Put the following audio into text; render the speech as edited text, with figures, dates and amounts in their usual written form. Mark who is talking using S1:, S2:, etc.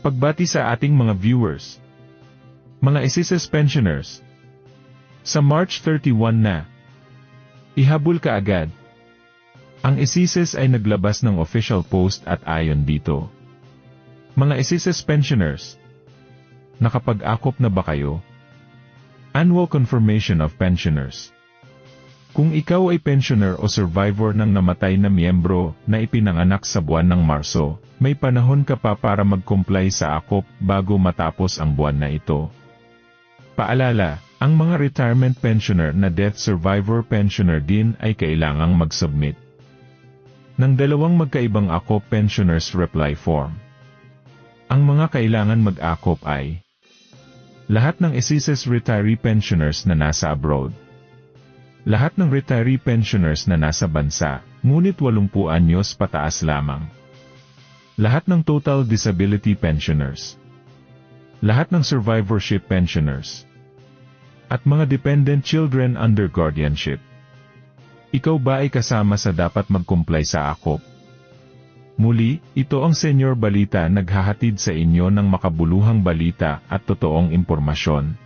S1: Pagbati sa ating mga viewers. Mga SSS pensioners. Sa March 31 na. Ihabol ka agad. Ang SSS ay naglabas ng official post at ayon dito. Mga SSS pensioners. Nakapag-akop na ba kayo? Annual Confirmation of Pensioners. Kung ikaw ay pensioner o survivor ng namatay na miyembro na ipinanganak sa buwan ng Marso, may panahon ka pa para mag-comply sa akop bago matapos ang buwan na ito. Paalala, ang mga retirement pensioner na death survivor pensioner din ay kailangang mag-submit ng dalawang magkaibang akop pensioners reply form. Ang mga kailangan mag-akop ay lahat ng SSS retiree pensioners na nasa abroad. Lahat ng retiree pensioners na nasa bansa, ngunit 80 anyos pataas lamang. Lahat ng total disability pensioners. Lahat ng survivorship pensioners. At mga dependent children under guardianship. Ikaw ba ay kasama sa dapat mag-comply sa akop? Muli, ito ang Senior Balita naghahatid sa inyo ng makabuluhang balita at totoong impormasyon.